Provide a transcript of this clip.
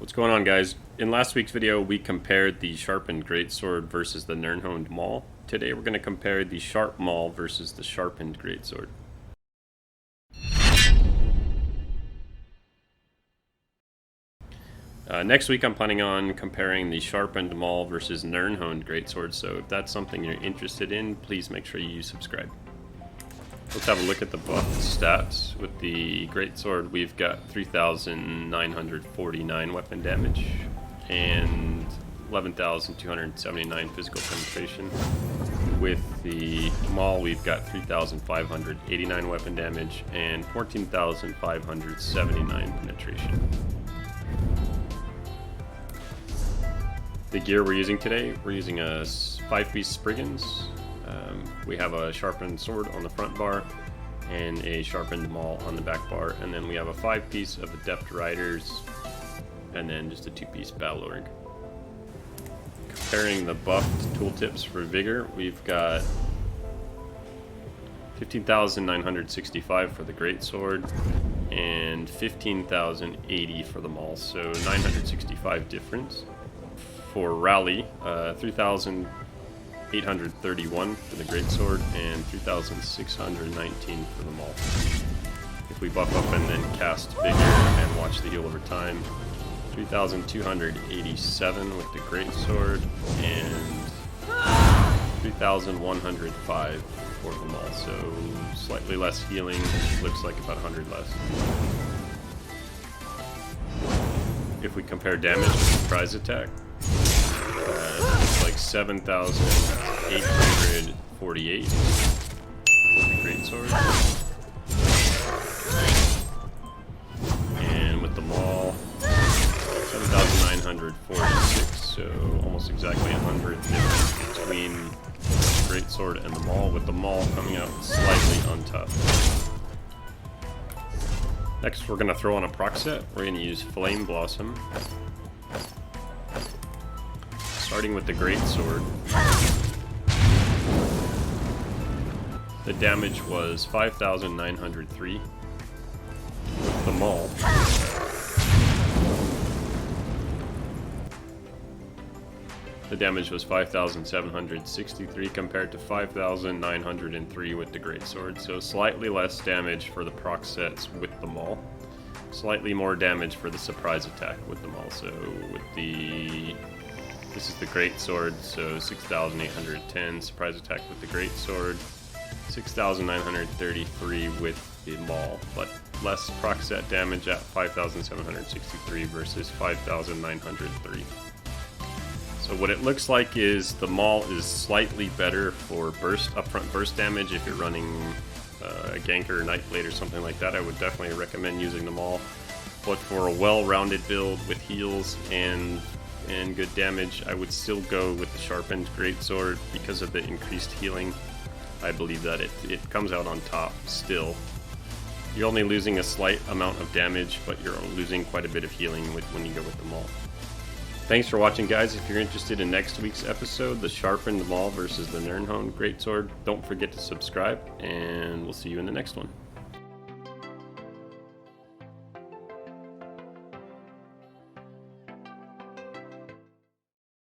What's going on, guys? In last week's video we compared the sharpened greatsword versus the Nirnhoned Maul. Today we're going to compare the sharp Maul versus the sharpened greatsword. Next week I'm planning on comparing the sharpened Maul versus Nirnhoned greatsword, so if that's something you're interested in, please make sure you subscribe. Let's have a look at the buff stats. With the greatsword, we've got 3,949 weapon damage and 11,279 physical penetration. With the Maul, we've got 3,589 weapon damage and 14,579 penetration. The gear we're using today, we're using a 5-piece Spriggans. We have a sharpened sword on the front bar and a sharpened Maul on the back bar, and then we have a 5-piece of Adept Riders and then just a 2-piece Battle Org. Comparing the buffed tooltips for Vigor, we've got 15,965 for the greatsword and 15,080 for the Maul, so 965 difference. For Rally, 3,831 for the greatsword and 3,619 for the Maul. If we buff up and then cast Vigor and watch the heal over time, 3,287 with the greatsword and 3,105 for the Maul. So slightly less healing, looks like about 100 less. If we compare damage to surprise attack, it's like 7,848 for the greatsword, and with the Maul, 7,946. So almost exactly 100 difference between the greatsword and the Maul, with the Maul coming out slightly on top. Next, we're going to throw on a proc set. We're going to use Flame Blossom. Starting with the greatsword, the damage was 5,903. With the Maul, the damage was 5,763 compared to 5,903 with the greatsword. So slightly less damage for the proc sets with the Maul. Slightly more damage for the surprise attack with the Maul. So with the... This is the greatsword, so 6,810 surprise attack with the greatsword, 6,933 with the Maul, but less proc set damage at 5,763 versus 5,903. So what it looks like is the Maul is slightly better for upfront burst damage. If you're running a ganker or Nightblade or something like that, I would definitely recommend using the Maul. But for a well-rounded build with heals and good damage, I would still go with the sharpened greatsword because of the increased healing. I believe that it comes out on top still. You're only losing a slight amount of damage, but you're losing quite a bit of healing when you go with the Maul. Thanks for watching, guys. If you're interested in next week's episode, the sharpened Maul versus the Nirnhoned greatsword, don't forget to subscribe, and we'll see you in the next one.